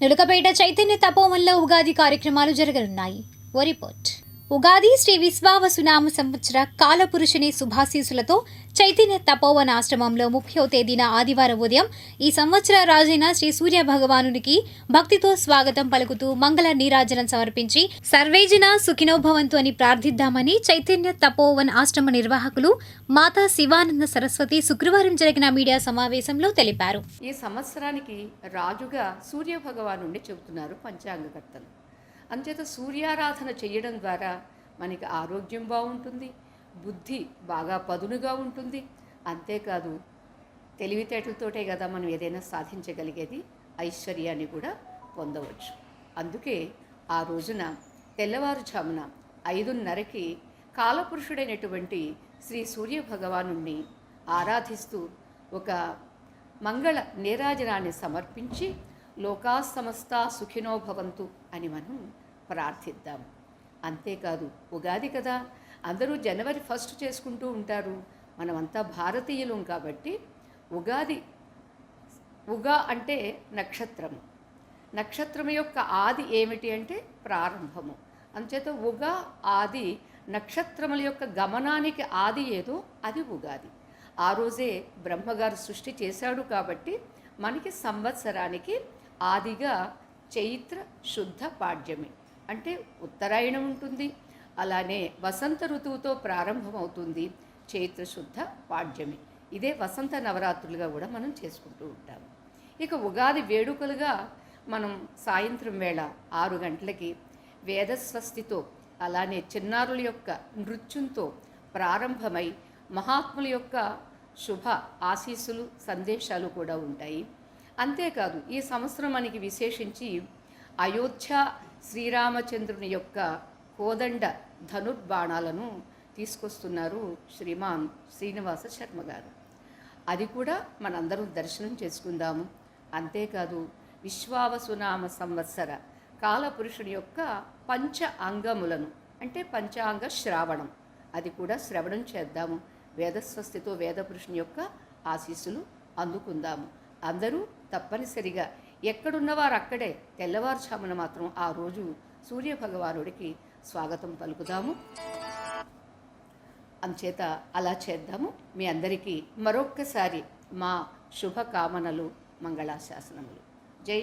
చిలుకపేట చైతన్య తపోవన్లో ఉగాది కార్యక్రమాలు జరగనున్నాయి. ఓ రిపోర్ట్. ఉగాది శ్రీ విశ్వావసునామ సంవత్సర కాలపురుషుని శుభాశీసులతో చైతన్య తపోవన ఆశ్రమంలో 30వ తేదీన ఆదివారం ఉదయం ఈ సంవత్సర రాజైన శ్రీ సూర్య భగవానునికి భక్తితో స్వాగతం పలుకుతూ మంగళ నీరాజనం సమర్పించి సర్వేజన సుఖినోభవంతు అని ప్రార్థిద్దామని చైతన్య తపోవన్ ఆశ్రమ నిర్వాహకులు మాతా శివానంద సరస్వతి శుక్రవారం జరిగిన మీడియా సమావేశంలో తెలిపారు. ఈ సంవత్సరానికి రాజుగా సూర్య భగవాను చెబుతున్నారు పంచాంగకర్తలు. అంచేత సూర్యారాధన చేయడం ద్వారా మనకి ఆరోగ్యం బాగుంటుంది, బుద్ధి బాగా పదునుగా ఉంటుంది. అంతేకాదు తెలివితేటలతోటే కదా మనం ఏదైనా సాధించగలిగేది, ఐశ్వర్యాన్ని కూడా పొందవచ్చు. అందుకే ఆ రోజున తెల్లవారుజామున 5:30కి కాలపురుషుడైనటువంటి శ్రీ సూర్య భగవాను ఆరాధిస్తూ ఒక మంగళ నీరాజనాన్ని సమర్పించి లోకా సమస్త సుఖినో భవంతు అని మనం ప్రార్థిద్దాం. అంతేకాదు ఉగాది కదా, అందరూ జనవరి 1 చేసుకుంటూ ఉంటారు. మనమంతా భారతీయులం కాబట్టి ఉగా అంటే నక్షత్రము. నక్షత్రం యొక్క ఆది ఏమిటి అంటే ప్రారంభము. అంచేత ఉగా ఆది, నక్షత్రముల యొక్క గమనానికి ఆది ఏదో అది ఉగాది. ఆ రోజే బ్రహ్మగారు సృష్టి చేశాడు కాబట్టి మనకి సంవత్సరానికి ఆదిగా చైత్ర శుద్ధ పాడ్యమి అంటే ఉత్తరాయణం ఉంటుంది. అలానే వసంత ఋతువుతో ప్రారంభమవుతుంది చైత్ర శుద్ధ పాడ్యమి. ఇదే వసంత నవరాత్రులుగా కూడా మనం చేసుకుంటూ ఉంటాము. ఇక ఉగాది వేడుకలుగా మనం సాయంత్రం వేళ 6 గంటలకి వేదస్వస్తితో, అలానే చిన్నారుల యొక్క నృత్యంతో ప్రారంభమై మహాత్ముల యొక్క శుభ ఆశీస్సులు సందేశాలు కూడా ఉంటాయి. అంతేకాదు ఈ సంవత్సరం మనకి విశేషించి అయోధ్య శ్రీరామచంద్రుని యొక్క కోదండ ధనుర్బాణాలను తీసుకొస్తున్నారు శ్రీమాన్ శ్రీనివాస శర్మ గారు. అది కూడా మనందరం దర్శనం చేసుకుందాము. అంతేకాదు విశ్వావసునామ సంవత్సర కాలపురుషుని యొక్క పంచ అంగములను అంటే పంచాంగ శ్రావణం, అది కూడా శ్రవణం చేద్దాము. వేదస్వస్తితో వేదపురుషుని యొక్క ఆశీస్సులు అందుకుందాము. అందరూ తప్పనిసరిగా ఎక్కడున్నవారు అక్కడే తెల్లవారుజామున మాత్రం ఆ రోజు సూర్య భగవానుడికి స్వాగతం పలుకుదాము. అంచేత అలా చేద్దాము. మీ అందరికీ మరొక్కసారి మా శుభకామనలు, మంగళాశాసనములు.